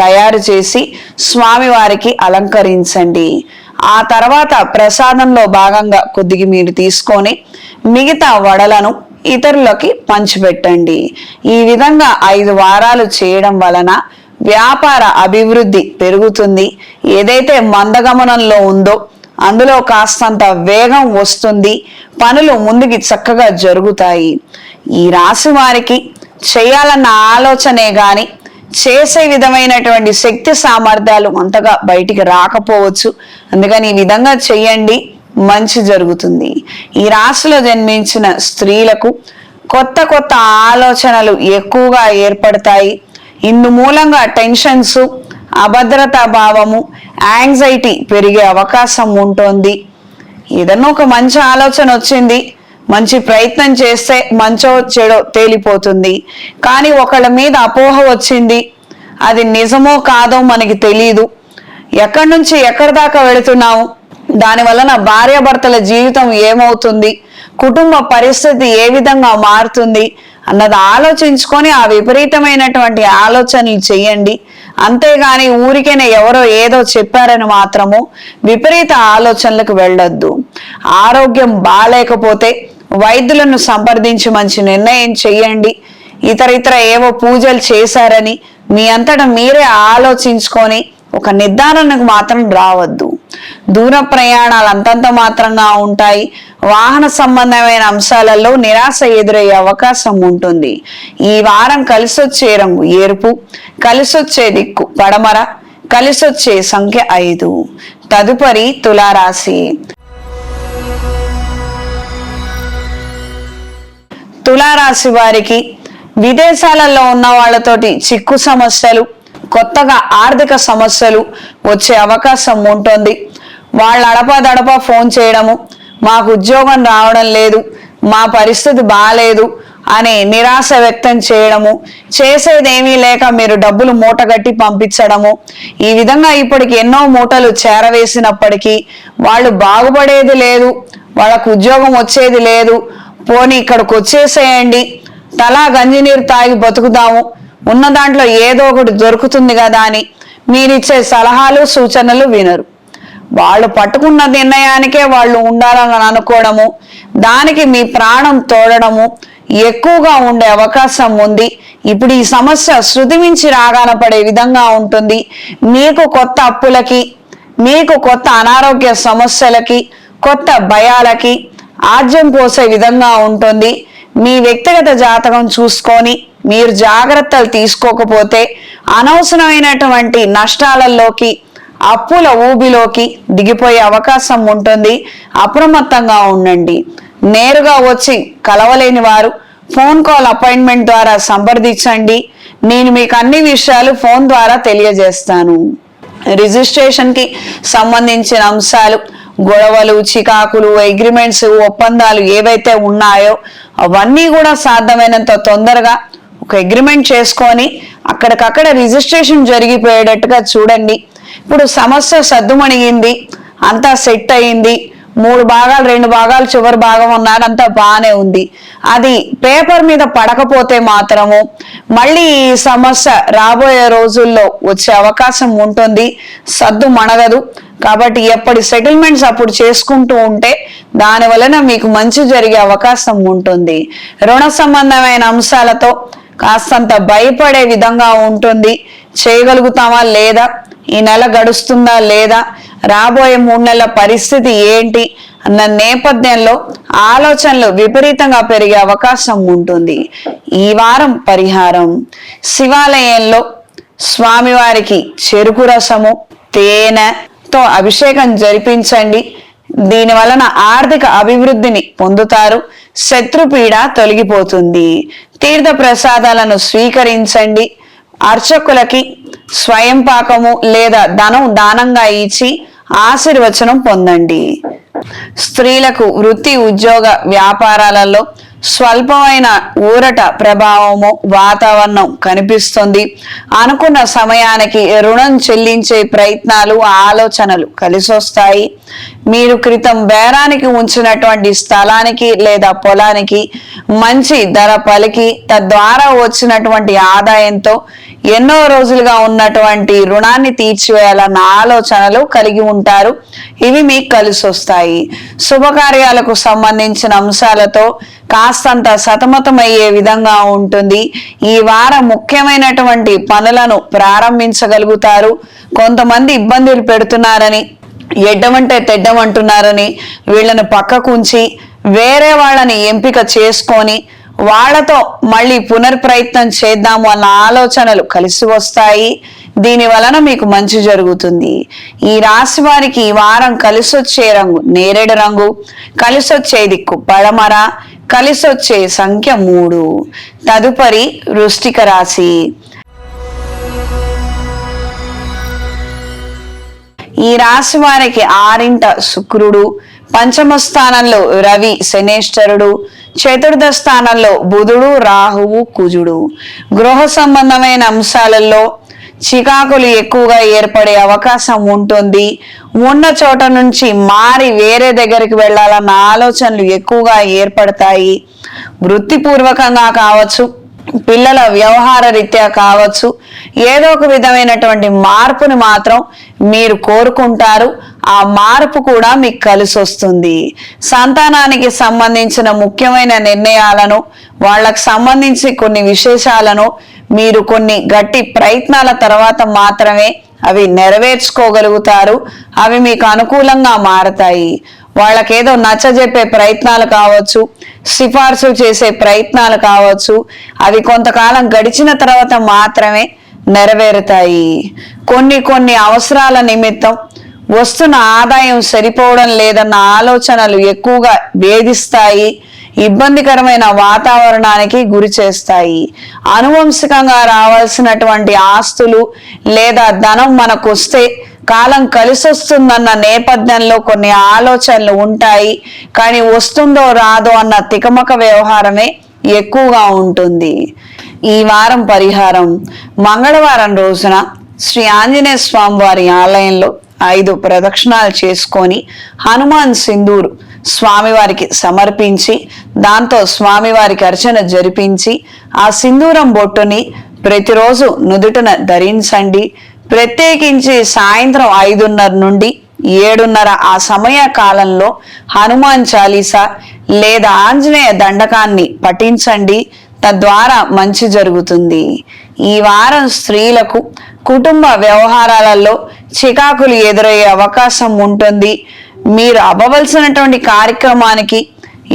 తయారు చేసి స్వామివారికి అలంకరించండి. ఆ తర్వాత ప్రసాదంలో భాగంగా కొద్దిగా మీరు తీసుకొని మిగతా వడలను ఇతరులకి పంచిపెట్టండి. ఈ విధంగా 5 వారాలు చేయడం వలన వ్యాపార అభివృద్ధి పెరుగుతుంది. ఏదైతే మందగమనంలో ఉందో అందులో కాస్తంత వేగం వస్తుంది. పనులు ముందుకి చక్కగా జరుగుతాయి. ఈ రాశి వారికి చేయాలన్న ఆలోచనే గాని చేసే విధమైనటువంటి శక్తి సామర్థ్యాలు అంతగా బయటికి రాకపోవచ్చు. అందుకని ఈ విధంగా చెయ్యండి, మంచి జరుగుతుంది. ఈ రాశిలో జన్మించిన స్త్రీలకు కొత్త కొత్త ఆలోచనలు ఎక్కువగా ఏర్పడతాయి. ఇందు మూలంగా టెన్షన్స్, అభద్రతా భావము, యాంగ్జైటీ పెరిగే అవకాశం ఉంటుంది. ఏదన్నా ఒక మంచి ఆలోచన వచ్చింది, మంచి ప్రయత్నం చేస్తే మంచో చెడో తేలిపోతుంది. కానీ ఒకళ్ళ మీద అపోహ వచ్చింది, అది నిజమో కాదో మనకి తెలియదు. ఎక్కడి నుంచి ఎక్కడి దాకా వెళుతున్నాము, దాని వలన భార్యాభర్తల జీవితం ఏమవుతుంది, కుటుంబ పరిస్థితి ఏ విధంగా మారుతుంది అన్నది ఆలోచించుకొని ఆ విపరీతమైనటువంటి ఆలోచనలు చెయ్యండి. అంతేగాని ఊరికేనే ఎవరో ఏదో చెప్పారని మాత్రము విపరీత ఆలోచనలకు వెళ్ళొద్దు. ఆరోగ్యం బాలేకపోతే వైద్యులను సంప్రదించి మంచి నిర్ణయం చెయ్యండి. ఇతర ఏవో పూజలు చేశారని మీ అంతటా మీరే ఆలోచించుకొని ఒక నిర్ధారణకు మాత్రం రావద్దు. దూర ప్రయాణాలు అంతంత మాత్రంగా ఉంటాయి. వాహన సంబంధమైన అంశాలలో నిరాశ ఎదురయ్యే అవకాశం ఉంటుంది. ఈ వారం కలిసొచ్చే రంగు ఎరుపు, కలిసొచ్చే దిక్కు పడమర, కలిసొచ్చే సంఖ్య 5. తదుపరి తులారాశి. తులారాశి వారికి విదేశాలలో ఉన్న వాళ్ళతోటి చిక్కు సమస్యలు, కొత్తగా ఆర్థిక సమస్యలు వచ్చే అవకాశం ఉంటుంది. వాళ్ళ అడపదడప ఫోన్ చేయడము, మాకు ఉద్యోగం రావడం లేదు, మా పరిస్థితి బాగాలేదు అని నిరాశ వ్యక్తం చేయడము, చేసేదేమీ లేక మీరు డబ్బులు మూటగట్టి పంపించడము. ఈ విధంగా ఇప్పటికి ఎన్నో మూటలు చేరవేసినప్పటికీ వాళ్ళు బాగుపడేది లేదు, వాళ్ళకు ఉద్యోగం వచ్చేది లేదు. పోనీ ఇక్కడికి వచ్చేసేయండి, తలా గంజినీరు తాగి బతుకుదాము, ఉన్న దాంట్లో ఏదో ఒకటి దొరుకుతుంది కదా అని మీరిచ్చే సలహాలు సూచనలు వినరు. వాళ్ళు పట్టుకున్న నిర్ణయానికే వాళ్ళు ఉండాలని అనుకోవడము, దానికి మీ ప్రాణం తోడడము ఎక్కువగా ఉండే అవకాశం ఉంది. ఇప్పుడు ఈ సమస్య శృతి మించి రాగాన పడే విధంగా ఉంటుంది. మీకు కొత్త అప్పులకి, మీకు కొత్త అనారోగ్య సమస్యలకి, కొత్త భయాలకి ఆజ్యం పోసే విధంగా ఉంటుంది. మీ వ్యక్తిగత జాతకం చూసుకొని మీరు జాగ్రత్తలు తీసుకోకపోతే అనవసరమైనటువంటి నష్టాలలోకి, అప్పుల ఊబిలోకి దిగిపోయే అవకాశం ఉంటుంది. అప్రమత్తంగా ఉండండి. నేరుగా వచ్చి కలవలేని వారు ఫోన్ కాల్ అపాయింట్మెంట్ ద్వారా సంప్రదించండి. నేను మీకు అన్ని విషయాలు ఫోన్ ద్వారా తెలియజేస్తాను. రిజిస్ట్రేషన్కి సంబంధించిన అంశాలు, గొడవలు, చికాకులు, అగ్రిమెంట్స్, ఒప్పందాలు ఏవైతే ఉన్నాయో అవన్నీ కూడా సాధ్యమైనంత తొందరగా ఒక అగ్రిమెంట్ చేసుకొని అక్కడికక్కడ రిజిస్ట్రేషన్ జరిగిపోయేటట్టుగా చూడండి. ఇప్పుడు సమస్య సద్దుమణిగింది, అంతా సెట్ అయింది, 3 భాగాలు 2 భాగాలు చివరి భాగం ఉన్నారు, అంతా బాగానే ఉంది. అది పేపర్ మీద పడకపోతే మాత్రము మళ్ళీ ఈ సమస్య రాబోయే రోజుల్లో వచ్చే అవకాశం ఉంటుంది. సద్దు మణగదు. కాబట్టి ఎప్పటి సెటిల్మెంట్స్ అప్పుడు చేసుకుంటూ ఉంటే దాని వలన మీకు మంచి జరిగే అవకాశం ఉంటుంది. రుణ సంబంధమైన అంశాలతో కాస్తంత భయపడే విధంగా ఉంటుంది. చేయగలుగుతామా లేదా, ఈ నెల గడుస్తుందా లేదా, రాబోయే 3 నెలల పరిస్థితి ఏంటి అన్న నేపథ్యంలో ఆలోచనలు విపరీతంగా పెరిగే అవకాశం ఉంటుంది. ఈ వారం పరిహారం: శివాలయంలో స్వామివారికి చెరుకు రసము, తేనెతో అభిషేకం జరిపించండి. దీని వలన ఆర్థిక అభివృద్ధిని పొందుతారు. శత్రుపీడ తొలగిపోతుంది. తీర్థ ప్రసాదాలను స్వీకరించండి. అర్చకులకి స్వయం పాకము లేదా ధనం దానంగా ఇచ్చి ఆశీర్వచనం పొందండి. స్త్రీలకు వృత్తి, ఉద్యోగ, వ్యాపారాలలో స్వల్పమైన ఊరట ప్రభావము వాతావరణం కనిపిస్తుంది. అనుకున్న సమయానికి రుణం చెల్లించే ప్రయత్నాలు ఆలోచనలు కలిసొస్తాయి. మీరు క్రితం బేరానికి ఉంచినటువంటి స్థలానికి లేదా పొలానికి మంచి ధర పలికి తద్వారా వచ్చినటువంటి ఆదాయంతో ఎన్నో రోజులుగా ఉన్నటువంటి రుణాన్ని తీర్చివేయాలన్న ఆలోచనలు కలిగి ఉంటారు. ఇవి మీకు కలిసొస్తాయి. శుభకార్యాలకు సంబంధించిన అంశాలతో కాస్తంత సతమతమయ్యే విధంగా ఉంటుంది. ఈ వారం ముఖ్యమైనటువంటి పనులను ప్రారంభించగలుగుతారు. కొంతమంది ఇబ్బందులు పెడుతున్నారని, ఎడ్డమంటే తెడ్డమంటున్నారని వీళ్ళను పక్కకుంచి వేరే వాళ్ళని ఎంపిక చేసుకొని వాళ్లతో మళ్ళీ పునర్ప్రయత్నం చేద్దాము అన్న ఆలోచనలు కలిసి వస్తాయి. దీని వలన మీకు మంచి జరుగుతుంది. ఈ రాశి వారికి ఈ వారం కలిసొచ్చే రంగు నేరేడు రంగు, కలిసొచ్చే దిక్కు పడమర, కలిసొచ్చే సంఖ్య 3. తదుపరి వృశ్చిక రాశి. ఈ రాశి వారికి 6వ శుక్రుడు, పంచమ స్థానంలో రవి శనేశ్వరుడు, చతుర్థ స్థానంలో బుధుడు రాహువు కుజుడు. గృహ సంబంధమైన అంశాలలో చికాకులు ఎక్కువగా ఏర్పడే అవకాశం ఉంటుంది. ఉన్న చోట నుంచి మారి వేరే దగ్గరికి వెళ్ళాలన్న ఆలోచనలు ఎక్కువగా ఏర్పడతాయి. వృత్తిపూర్వకంగా కావచ్చు, పిల్లల వ్యవహార రీత్యా కావచ్చు, ఏదో ఒక విధమైనటువంటి మార్పుని మాత్రం మీరు కోరుకుంటారు. ఆ మార్పు కూడా మీకు కలిసి వస్తుంది. సంతానానికి సంబంధించిన ముఖ్యమైన నిర్ణయాలను, వాళ్ళకు సంబంధించి కొన్ని విశేషాలను మీరు కొన్ని గట్టి ప్రయత్నాల తర్వాత మాత్రమే అవి నెరవేర్చుకోగలుగుతారు. అవి మీకు అనుకూలంగా మారతాయి. వాళ్ళకేదో నచ్చజెప్పే ప్రయత్నాలు కావచ్చు, సిఫార్సు చేసే ప్రయత్నాలు కావచ్చు, అవి కొంతకాలం గడిచిన తర్వాత మాత్రమే నెరవేరుతాయి. కొన్ని అవసరాల నిమిత్తం వస్తున్న ఆదాయం సరిపోవడం లేదన్న ఆలోచనలు ఎక్కువగా వేధిస్తాయి. ఇబ్బందికరమైన వాతావరణానికి గురి చేస్తాయి. అనువంశికంగా రావాల్సినటువంటి ఆస్తులు లేదా ధనం మనకు వస్తే కాలం కలిసొస్తుందన్న నేపథ్యంలో కొన్ని ఆలోచనలు ఉంటాయి. కానీ వస్తుందో రాదో అన్న తికమక వ్యవహారమే ఎక్కువగా ఉంటుంది. ఈ వారం పరిహారం: మంగళవారం రోజున శ్రీ ఆంజనేయ స్వామి వారి ఆలయంలో 5 ప్రదక్షిణాలు చేసుకొని హనుమాన్ సింధూరు స్వామివారికి సమర్పించి దాంతో స్వామివారికి అర్చన జరిపించి ఆ సింధూరం బొట్టుని ప్రతిరోజు నుదుటన ధరించండి. ప్రత్యేకించి సాయంత్రం 5:30 నుండి 7:30 ఆ సమయ కాలంలో హనుమాన్ చాలీసా లేదా ఆంజనేయ దండకాన్ని పఠించండి. తద్వారా మంచి జరుగుతుంది. ఈ వారం స్త్రీలకు కుటుంబ వ్యవహారాలలో చికాకులు ఎదురయ్యే అవకాశం ఉంటుంది. మీరు అవ్వవలసినటువంటి కార్యక్రమానికి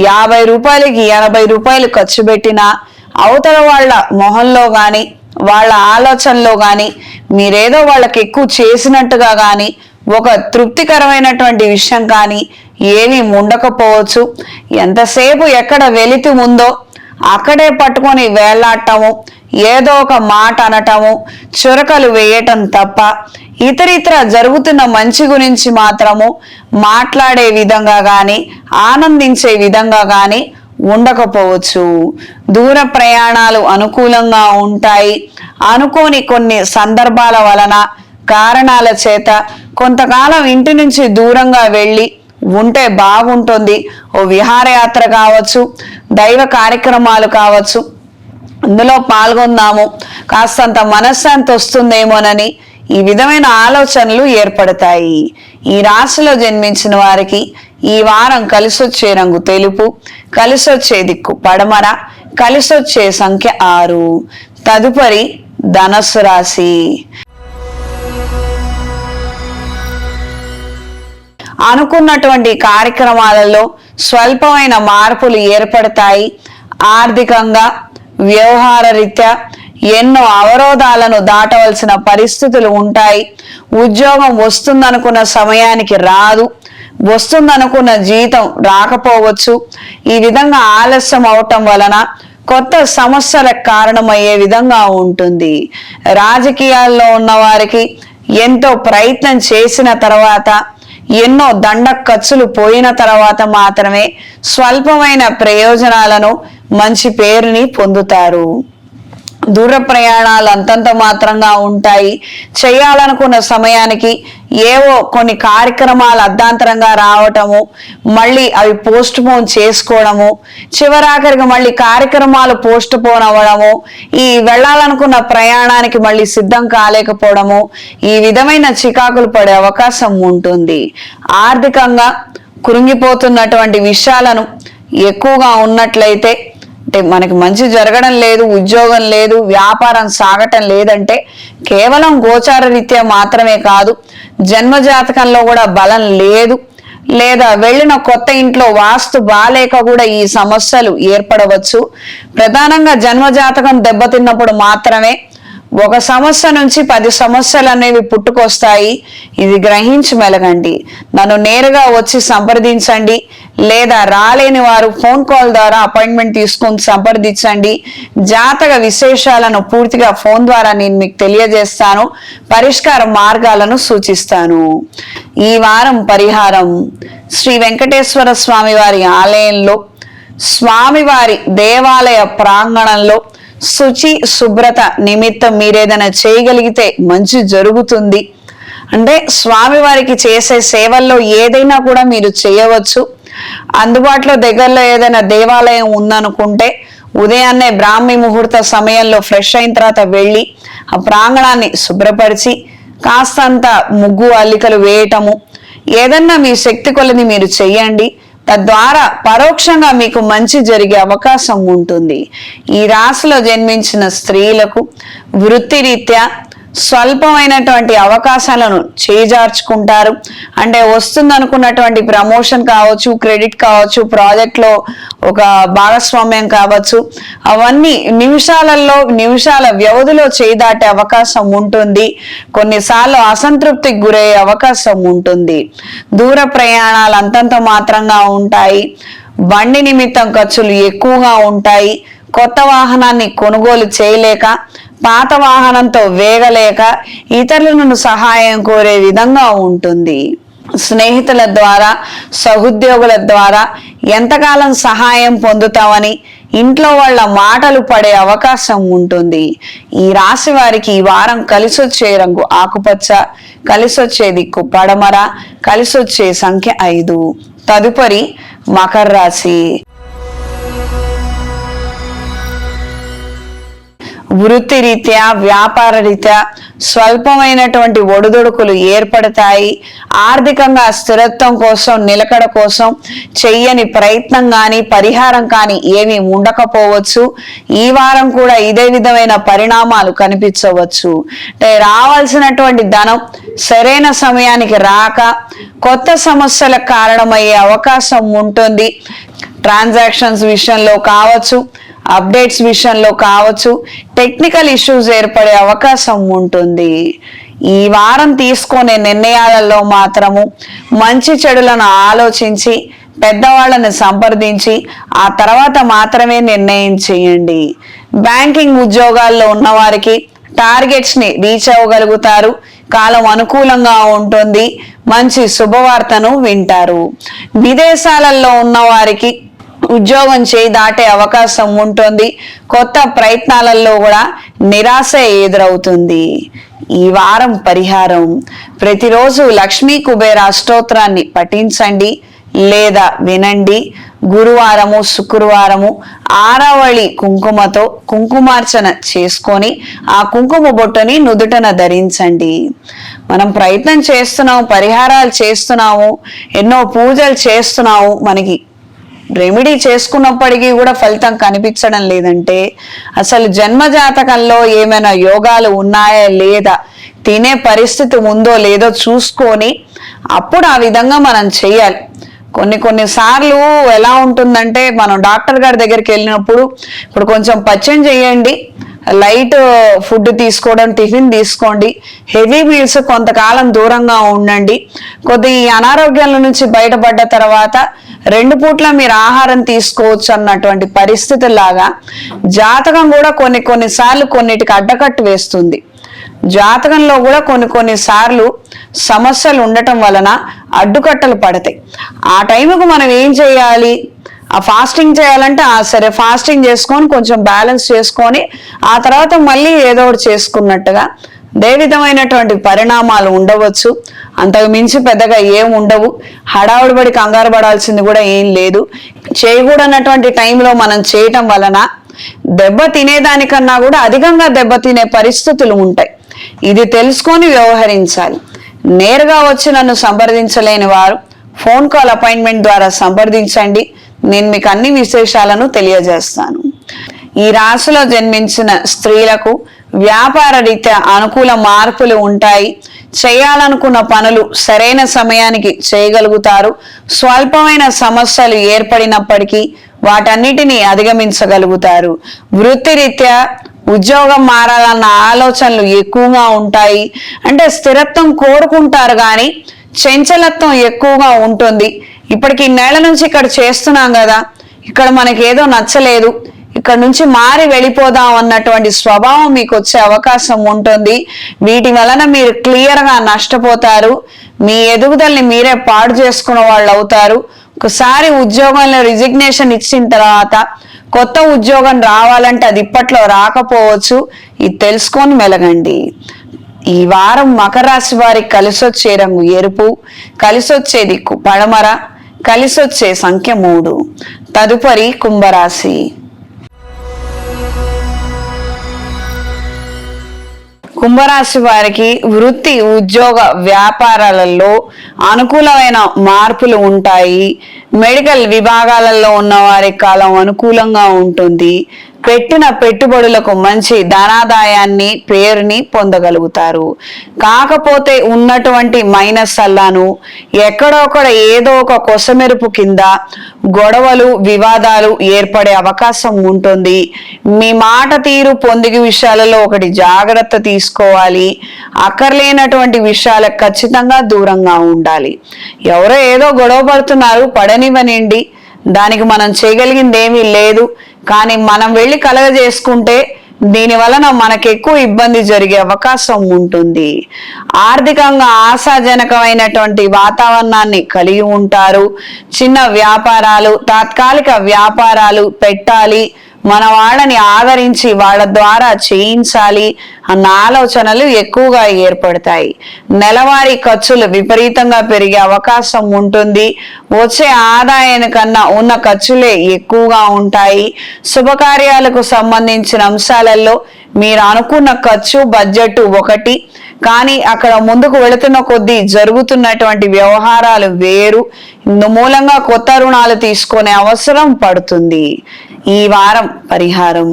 50 రూపాయలకి 80 రూపాయలు ఖర్చు పెట్టినా అవతల వాళ్ళ మొహంలో గాని వాళ్ళ ఆలోచనలో గాని మీరేదో వాళ్ళకి ఎక్కువ చేసినట్టుగా గాని ఒక తృప్తికరమైనటువంటి విషయం కానీ ఏమీ ఉండకపోవచ్చు. ఎంతసేపు ఎక్కడ వెలితి ఉందో అక్కడే పట్టుకొని వేళ్లాడటము, ఏదో ఒక మాట అనటము, చురకలు వేయటం తప్ప ఇతరితర జరుగుతున్న మంచి గురించి మాత్రము మాట్లాడే విధంగా గాని ఆనందించే విధంగా గాని ఉండకపోవచ్చు. దూర ప్రయాణాలు అనుకూలంగా ఉంటాయి. అనుకోని కొన్ని సందర్భాల వలన కారణాల చేత కొంతకాలం ఇంటి నుంచి దూరంగా వెళ్ళి ఉంటే బాగుంటుంది. ఓ విహారయాత్ర కావచ్చు, దైవ కార్యక్రమాలు కావచ్చు, అందులో పాల్గొందాము, కాస్తంత మనశ్శాంతి వస్తుందేమోనని ఈ విధమైన ఆలోచనలు ఏర్పడతాయి. ఈ రాశిలో జన్మించిన వారికి ఈ వారం కలిసొచ్చే రంగు తెలుపు, కలిసొచ్చే దిక్కు పడమర, కలిసొచ్చే సంఖ్య 6. తదుపరి ధనస్సు రాశి. అనుకున్నటువంటి కార్యక్రమాలలో స్వల్పమైన మార్పులు ఏర్పడతాయి. ఆర్థికంగా వ్యవహార రీత్యా ఎన్నో అవరోధాలను దాటవలసిన పరిస్థితులు ఉంటాయి. ఉద్యోగం వస్తుందనుకున్న సమయానికి రాదు, వస్తుందనుకున్న జీతం రాకపోవచ్చు. ఈ విధంగా ఆలస్యం అవటం వలన కొత్త సమస్యలకు కారణమయ్యే విధంగా ఉంటుంది. రాజకీయాల్లో ఉన్న వారికి ఎంతో ప్రయత్నం చేసిన తర్వాత ఎన్నో దండ ఖర్చులు పోయిన తర్వాత మాత్రమే స్వల్పమైన ప్రయోజనాలను, మంచి పేరుని పొందుతారు. దూర ప్రయాణాలు అంతంత మాత్రంగా ఉంటాయి. చేయాలనుకున్న సమయానికి ఏవో కొన్ని కార్యక్రమాలు అర్ధాంతరంగా రావటము, మళ్ళీ అవి పోస్ట్ పోన్ చేసుకోవడము, చివరాఖరికి మళ్ళీ కార్యక్రమాలు పోస్ట్ పోన్ అవ్వడము, ఈ వెళ్ళాలనుకున్న ప్రయాణానికి మళ్ళీ సిద్ధం కాలేకపోవడము, ఈ విధమైన చికాకులు పడే అవకాశం ఉంటుంది. ఆర్థికంగా కృంగిపోతున్నటువంటి విషయాలను ఎక్కువగా ఉన్నట్లయితే, అంటే మనకి మంచి జరగడం లేదు, ఉద్యోగం లేదు, వ్యాపారం సాగటం లేదంటే కేవలం గోచార రీత్యా మాత్రమే కాదు, జన్మజాతకంలో కూడా బలం లేదు, లేదా వెళ్ళిన కొత్త ఇంట్లో వాస్తు బాలేక కూడా ఈ సమస్యలు ఏర్పడవచ్చు. ప్రధానంగా జన్మజాతకం దెబ్బతిన్నప్పుడు మాత్రమే ఒక సమస్య నుంచి 10 సమస్యలు అనేవి పుట్టుకొస్తాయి. ఇది గ్రహించి మెలగండి. నన్ను నేరుగా వచ్చి సంప్రదించండి, లేదా రాలేని వారు ఫోన్ కాల్ ద్వారా అపాయింట్మెంట్ తీసుకొని సంప్రదించండి. జాతక విశేషాలను పూర్తిగా ఫోన్ ద్వారా నేను మీకు తెలియజేస్తాను, పరిష్కార మార్గాలను సూచిస్తాను. ఈ వారం పరిహారం: శ్రీ వెంకటేశ్వర స్వామి వారి ఆలయంలో, స్వామివారి దేవాలయ ప్రాంగణంలో శుచి శుభ్రత నిమిత్తం మీరేదైనా చేయగలిగితే మంచి జరుగుతుంది. అంటే స్వామివారికి చేసే సేవల్లో ఏదైనా కూడా మీరు చేయవచ్చు. అందుబాటులో దగ్గరలో ఏదైనా దేవాలయం ఉందనుకుంటే ఉదయాన్నే బ్రాహ్మీ ముహూర్త సమయంలో ఫ్రెష్ అయిన తర్వాత వెళ్ళి ఆ ప్రాంగణాన్ని శుభ్రపరిచి కాస్తంత ముగ్గు అల్లికలు వేయటము, ఏదన్నా మీ శక్తి కొలది మీరు చెయ్యండి. తద్వారా పరోక్షంగా మీకు మంచి జరిగే అవకాశం ఉంటుంది. ఈ రాశిలో జన్మించిన స్త్రీలకు వృత్తిరీత్యా స్వల్పమైనటువంటి అవకాశాలను చేజార్చుకుంటారు. అంటే వస్తుందనుకున్నటువంటి ప్రమోషన్ కావచ్చు, క్రెడిట్ కావచ్చు, ప్రాజెక్ట్లో ఒక భాగస్వామ్యం కావచ్చు, అవన్నీ నిమిషాల వ్యవధిలో చేదాటే అవకాశం ఉంటుంది. కొన్నిసార్లు అసంతృప్తికి గురయ్యే అవకాశం ఉంటుంది. దూర ప్రయాణాలు అంతంత మాత్రంగా ఉంటాయి. బండి నిమిత్తం ఖర్చులు ఎక్కువగా ఉంటాయి. కొత్త వాహనాన్ని కొనుగోలు చేయలేక, పాత వాహనంతో వేగలేక ఇతరులను సహాయం కోరే విధంగా ఉంటుంది. స్నేహితుల ద్వారా, సహోద్యోగుల ద్వారా ఎంతకాలం సహాయం పొందుతామని ఇంట్లో వాళ్ళ మాటలు పడే అవకాశం ఉంటుంది. ఈ రాశి వారికి ఈ వారం కలిసొచ్చే రంగు ఆకుపచ్చ, కలిసొచ్చే దిక్కు పడమర, కలిసొచ్చే సంఖ్య 5. తదుపరి మకర రాశి. వృత్తి రీత్యా, వ్యాపార రీత్యా స్వల్పమైనటువంటి ఒడిదుడుకులు ఏర్పడతాయి. ఆర్థికంగా స్థిరత్వం కోసం, నిలకడ కోసం చెయ్యని ప్రయత్నం కానీ, పరిహారం కానీ ఏమీ ఉండకపోవచ్చు. ఈ వారం కూడా ఇదే విధమైన పరిణామాలు కనిపించవచ్చు. అంటే రావాల్సినటువంటి ధనం సరైన సమయానికి రాక కొత్త సమస్యలకు కారణమయ్యే అవకాశం ఉంటుంది. ట్రాన్సాక్షన్స్ విషయంలో కావచ్చు, అప్డేట్స్ విషయంలో కావచ్చు, టెక్నికల్ ఇష్యూస్ ఏర్పడే అవకాశం ఉంటుంది. ఈ వారం తీసుకునే నిర్ణయాలలో మాత్రము మంచి చెడులను ఆలోచించి పెద్దవాళ్ళని సంప్రదించి ఆ తర్వాత మాత్రమే నిర్ణయం చేయండి. బ్యాంకింగ్ ఉద్యోగాల్లో ఉన్నవారికి టార్గెట్స్ ని రీచ్ అవ్వగలుగుతారు. కాలం అనుకూలంగా ఉంటుంది. మంచి శుభవార్తను వింటారు. విదేశాలలో ఉన్న వారికి ఉద్యోగం చేయి దాటే అవకాశం ఉంటుంది. కొత్త ప్రయత్నాలలో కూడా నిరాశ ఎదురవుతుంది. ఈ వారం పరిహారం: ప్రతిరోజు లక్ష్మీ కుబేర అష్టోత్తరాన్ని పఠించండి లేదా వినండి. గురువారము, శుక్రవారము ఆరావళి కుంకుమతో కుంకుమార్చన చేసుకొని ఆ కుంకుమ బొట్టుని నుదుటన ధరించండి. మనం ప్రయత్నం చేస్తున్నాము, పరిహారాలు చేస్తున్నాము, ఎన్నో పూజలు చేస్తున్నాము, మనకి రెమెడీ చేసుకున్నప్పటికీ కూడా ఫలితం కనిపించడం లేదంటే అసలు జన్మజాతకంలో ఏమైనా యోగాలు ఉన్నాయా లేదా, తినే పరిస్థితి ఉందో లేదో చూసుకొని అప్పుడు ఆ విధంగా మనం చేయాలి. కొన్నిసార్లు ఎలా ఉంటుందంటే, మనం డాక్టర్ గారి దగ్గరికి వెళ్ళినప్పుడు ఇప్పుడు కొంచెం పచ్చం చేయండి, లైట్ ఫుడ్ తీసుకోవడం, టిఫిన్ తీసుకోండి, హెవీ మీల్స్ కొంతకాలం దూరంగా ఉండండి, కొద్ది అనారోగ్యాల నుంచి బయటపడ్డ తర్వాత 2 పూట్ల మీరు ఆహారం తీసుకోవచ్చు అన్నటువంటి పరిస్థితుల్లాగా జాతకం కూడా కొన్నిసార్లు కొన్నిటికి అడ్డకట్టు వేస్తుంది. జాతకంలో కూడా కొన్ని సార్లు సమస్యలు ఉండటం వలన అడ్డుకట్టలు పడతాయి. ఆ టైంకు మనం ఏం చేయాలి? ఆ ఫాస్టింగ్ చేయాలంటే సరే ఫాస్టింగ్ చేసుకొని కొంచెం బ్యాలెన్స్ చేసుకొని ఆ తర్వాత మళ్ళీ ఏదో ఒకటి చేసుకున్నట్టుగా అదే విధమైనటువంటి పరిణామాలు ఉండవచ్చు. అంతకు మించి పెద్దగా ఏం ఉండవు. హడావుడిపడి కంగారు పడాల్సింది కూడా ఏం లేదు. చేయకూడనటువంటి టైంలో మనం చేయటం వలన దెబ్బ తినేదానికన్నా కూడా అధికంగా దెబ్బతినే పరిస్థితులు ఉంటాయి. ఇది తెలుసుకొని వ్యవహరించాలి. నేరుగా వచ్చి నన్ను సంప్రదించలేని వారు ఫోన్ కాల్ అపాయింట్మెంట్ ద్వారా సంప్రదించండి. నేను మీకు అన్ని విశేషాలను తెలియజేస్తాను. ఈ రాశిలో జన్మించిన స్త్రీలకు వ్యాపార రీత్యా అనుకూల మార్పులు ఉంటాయి. చేయాలనుకున్న పనులు సరైన సమయానికి చేయగలుగుతారు. స్వల్పమైన సమస్యలు ఏర్పడినప్పటికీ వాటన్నిటినీ అధిగమించగలుగుతారు. వృత్తిరీత్యా ఉద్యోగం మారాలన్న ఆలోచనలు ఎక్కువగా ఉంటాయి. అంటే స్థిరత్వం కోరుకుంటారు కానీ చంచలత్వం ఎక్కువగా ఉంటుంది. ఇప్పటికి నెల నుంచి ఇక్కడ చేస్తున్నాం కదా, ఇక్కడ మనకి ఏదో నచ్చలేదు, ఇక్కడ నుంచి మారి వెళ్ళిపోదాం అన్నటువంటి స్వభావం మీకు వచ్చే అవకాశం ఉంటుంది. వీటి వలన మీరు క్లియర్ గా నష్టపోతారు. మీ ఎదుగుదలని మీరే పాడు చేసుకున్న వాళ్ళు అవుతారు. ఒకసారి ఉద్యోగంలో రిజిగ్నేషన్ ఇచ్చిన తర్వాత కొత్త ఉద్యోగం రావాలంటే అది ఇప్పట్లో రాకపోవచ్చు. ఇది తెలుసుకొని మెలగండి. ఈ వారం మకర రాశి వారికి కలిసొచ్చే రంగు ఎరుపు, కలిసొచ్చే దిక్కు పడమర, కలిసొచ్చే సంఖ్య 3. తదుపరి కుంభరాశి. కుంభరాశి వారికి వృత్తి, ఉద్యోగ, వ్యాపారాలలో అనుకూలమైన మార్పులు ఉంటాయి. మెడికల్ విభాగాలలో ఉన్న వారి కాలం అనుకూలంగా ఉంటుంది. పెట్టిన పెట్టుబడులకు మంచి ధనాదాయాన్ని, పేరుని పొందగలుగుతారు. కాకపోతే ఉన్నటువంటి మైనస్ అల్లాను ఎక్కడొక్కడ ఏదో ఒక కొసమెరుపు కింద గొడవలు, వివాదాలు ఏర్పడే అవకాశం ఉంటుంది. మీ మాట తీరు, పొందిగి విషయాలలో ఒకటి జాగ్రత్త తీసుకోవాలి. అక్కర్లేనటువంటి విషయాలకు ఖచ్చితంగా దూరంగా ఉండాలి. ఎవరో ఏదో గొడవ పడుతున్నారు, పడనివ్వనండి, దానికి మనం చేయగలిగింది ఏమీ లేదు. కానీ మనం వెళ్ళి కలగజేసుకుంటే దీని వలన మనకు ఎక్కువ ఇబ్బంది జరిగే అవకాశం ఉంటుంది. ఆర్థికంగా ఆశాజనకమైనటువంటి వాతావరణాన్ని కలిగి ఉంటారు. చిన్న వ్యాపారాలు, తాత్కాలిక వ్యాపారాలు పెట్టాలి, మన వాళ్ళని ఆదరించి వాళ్ళ ద్వారా చేయించాలి అన్న ఆలోచనలు ఎక్కువగా ఏర్పడతాయి. నెలవారీ ఖర్చులు విపరీతంగా పెరిగే అవకాశం ఉంటుంది. వచ్చే ఆదాయానికన్నా ఉన్న ఖర్చులే ఎక్కువగా ఉంటాయి. శుభకార్యాలకు సంబంధించిన అంశాలలో మీరు అనుకున్న ఖర్చు బడ్జెట్ ఒకటి, కానీ అక్కడ ముందుకు వెళుతున్న కొద్దీ జరుగుతున్నటువంటి వ్యవహారాలు వేరు. మూలంగా కొత్త రుణాలు తీసుకునే అవసరం పడుతుంది. ఈ వారం పరిహారం: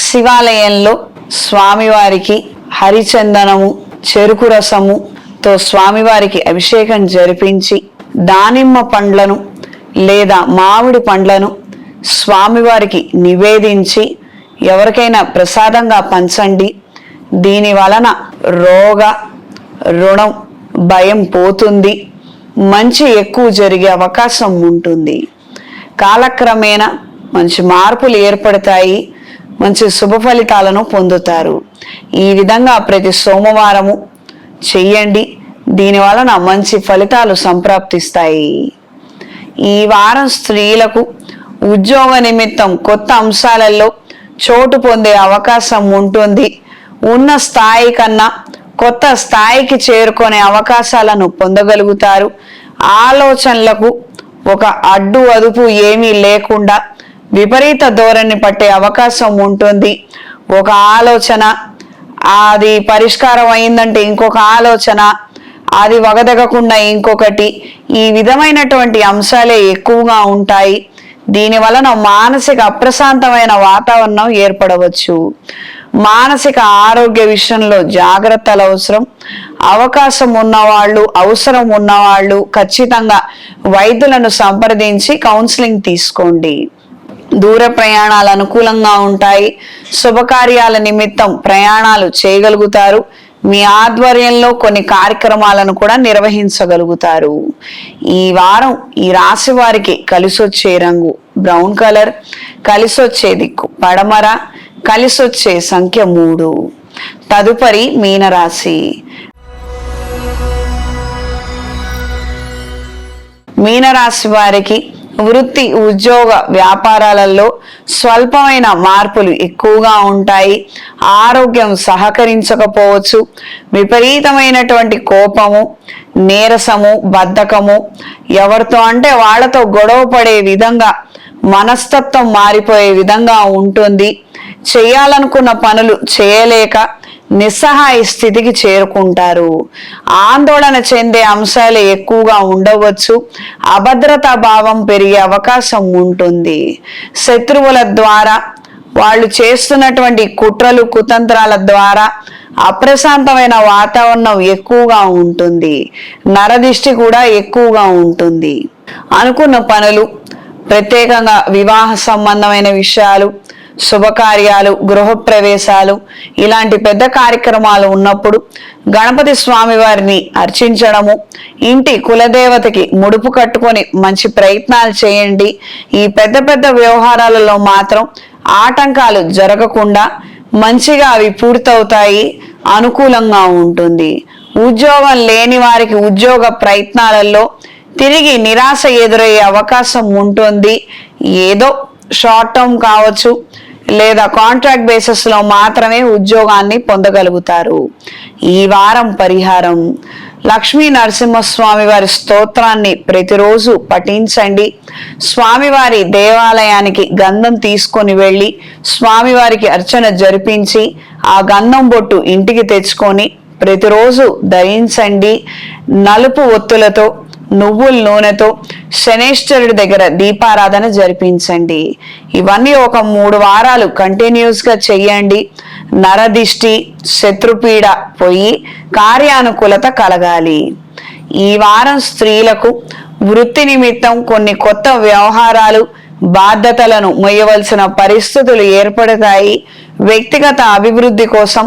శివాలయంలో స్వామివారికి హరిచందనము, చెరుకు రసముతో స్వామివారికి అభిషేకం జరిపించి దానిమ్మ పండ్లను లేదా మామిడి పండ్లను స్వామివారికి నివేదించి ఎవరికైనా ప్రసాదంగా పంచండి. దీని వలన రోగ రుణం భయం పోతుంది. మంచి ఎక్కువ జరిగే అవకాశం ఉంటుంది. కాలక్రమేణా మంచి మార్పులు ఏర్పడతాయి. మంచి శుభ ఫలితాలను పొందుతారు. ఈ విధంగా ప్రతి సోమవారము చెయ్యండి. దీని వలన మంచి ఫలితాలు సంప్రాప్తిస్తాయి. ఈ వారం స్త్రీలకు ఉద్యోగ నిమిత్తం కొత్త అంశాలలో చోటు పొందే అవకాశం ఉంటుంది. ఉన్న స్థాయి కన్నా కొత్త స్థాయికి చేరుకునే అవకాశాలను పొందగలుగుతారు. ఆలోచనలకు ఒక అడ్డు అదుపు ఏమీ లేకుండా విపరీత ధోరణి పట్టే అవకాశం ఉంటుంది. ఒక ఆలోచన అది పరిష్కారం అయిందంటే ఇంకొక ఆలోచన, అది వగదగకుండా ఇంకొకటి, ఈ విధమైనటువంటి అంశాలే ఎక్కువగా ఉంటాయి. దీని వలన మానసిక అప్రశాంతమైన వాతావరణం ఏర్పడవచ్చు. మానసిక ఆరోగ్య విషయంలో జాగ్రత్తలు అవసరం. అవకాశం ఉన్నవాళ్ళు, అవసరం ఉన్నవాళ్ళు ఖచ్చితంగా వైద్యులను సంప్రదించి కౌన్సిలింగ్ తీసుకోండి. దూర ప్రయాణాలు అనుకూలంగా ఉంటాయి. శుభకార్యాల నిమిత్తం ప్రయాణాలు చేయగలుగుతారు. మీ ఆధ్వర్యంలో కొన్ని కార్యక్రమాలను కూడా నిర్వహించగలుగుతారు. ఈ వారం ఈ రాశి వారికి కలిసొచ్చే రంగు బ్రౌన్ కలర్, కలిసొచ్చే దిక్కు పడమర, కలిసొచ్చే సంఖ్య 3. తదుపరి మీనరాశి. మీనరాశి వారికి వృత్తి, ఉద్యోగ, వ్యాపారాలలో స్వల్పమైన మార్పులు ఎక్కువగా ఉంటాయి. ఆరోగ్యం సహకరించకపోవచ్చు. విపరీతమైనటువంటి కోపము, నీరసము, బద్ధకము, ఎవరితో అంటే వాళ్ళతో గొడవ పడే విధంగా మనస్తత్వం మారిపోయే విధంగా ఉంటుంది. చేయాలనుకున్న పనులు చేయలేక నిస్సహాయ స్థితికి చేరుకుంటారు. ఆందోళన చెందే అంశాలు ఎక్కువగా ఉండవచ్చు. అభద్రతా భావం పెరిగే అవకాశం ఉంటుంది. శత్రువుల ద్వారా, వాళ్ళు చేస్తున్నటువంటి కుట్రలు, కుతంత్రాల ద్వారా అప్రశాంతమైన వాతావరణం ఎక్కువగా ఉంటుంది. నరదిష్టి కూడా ఎక్కువగా ఉంటుంది. అనుకున్న పనులు, ప్రత్యేకంగా వివాహ సంబంధమైన విషయాలు, శుభకార్యాలు, గృహప్రవేశాలు, ఇలాంటి పెద్ద కార్యక్రమాలు ఉన్నప్పుడు గణపతి స్వామి వారిని అర్చించడము, ఇంటి కులదేవతకి ముడుపు కట్టుకొని మంచి ప్రయత్నాలు చేయండి. ఈ పెద్ద పెద్ద వ్యవహారాలలో మాత్రం ఆటంకాలు జరగకుండా మంచిగా అవి పూర్తవుతాయి. అనుకూలంగా ఉంటుంది. ఉద్యోగం లేని వారికి ఉద్యోగ ప్రయత్నాలలో తిరిగి నిరాశ ఎదురయ్యే అవకాశం ఉంటుంది. ఏదో షార్ట్ టర్మ్ కావచ్చు, లేదా కాంట్రాక్ట్ బేసిస్ లో మాత్రమే ఉద్యోగాన్ని పొందగలుగుతారు. ఈ వారం పరిహారం: లక్ష్మీ నరసింహస్వామి వారి స్తోత్రాన్ని ప్రతిరోజు పఠించండి. స్వామివారి దేవాలయానికి గంధం తీసుకొని వెళ్ళి స్వామివారికి అర్చన జరిపించి ఆ గంధం బొట్టు ఇంటికి తెచ్చుకొని ప్రతిరోజు ధరించండి. నలుపు ఒత్తులతో, నువ్వుల నూనెతో శనేశ్వరుడి దగ్గర దీపారాధన జరిపించండి. ఇవన్నీ ఒక 3 వారాలు కంటిన్యూస్ గా చెయ్యండి. నరదిష్టి, శత్రుపీడ పోయి కార్యానుకూలత కలగాలి. ఈ వారం స్త్రీలకు వృత్తి నిమిత్తం కొన్ని కొత్త వ్యవహారాలు, బాధ్యతలను మొయ్యవలసిన పరిస్థితులు ఏర్పడతాయి. వ్యక్తిగత అభివృద్ధి కోసం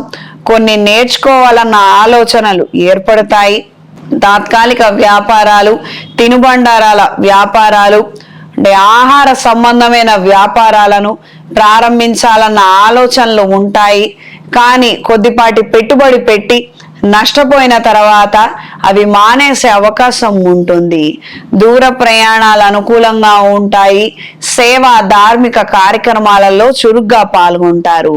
కొన్ని నేర్చుకోవాలన్న ఆలోచనలు ఏర్పడతాయి. తాత్కాలిక వ్యాపారాలు, తినుబండారాల వ్యాపారాలు, అంటే ఆహార సంబంధమైన వ్యాపారాలను ప్రారంభించాలన్న ఆలోచనలు ఉంటాయి. కానీ కొద్దిపాటి పెట్టుబడి పెట్టి నష్టపోయిన తర్వాత అవి మానేసే అవకాశం ఉంటుంది. దూర ప్రయాణాలు అనుకూలంగా ఉంటాయి. సేవా, ధార్మిక కార్యక్రమాలలో చురుగ్గా పాల్గొంటారు.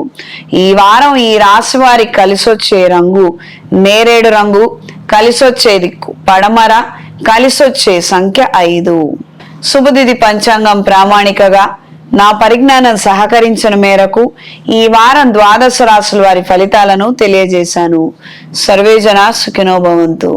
ఈ వారం ఈ రాశి వారికి కలిసొచ్చే రంగు నేరేడు రంగు, కలిసొచ్చే దిక్కు పడమర, కలిసొచ్చే సంఖ్య 5. శుభతిథి పంచాంగం ప్రామాణికగా నా పరిజ్ఞానం సహకరించిన మేరకు ఈ వారం 12 రాశుల వారి ఫలితాలను తెలియజేశాను. సర్వేజన సుఖినో భవంతు.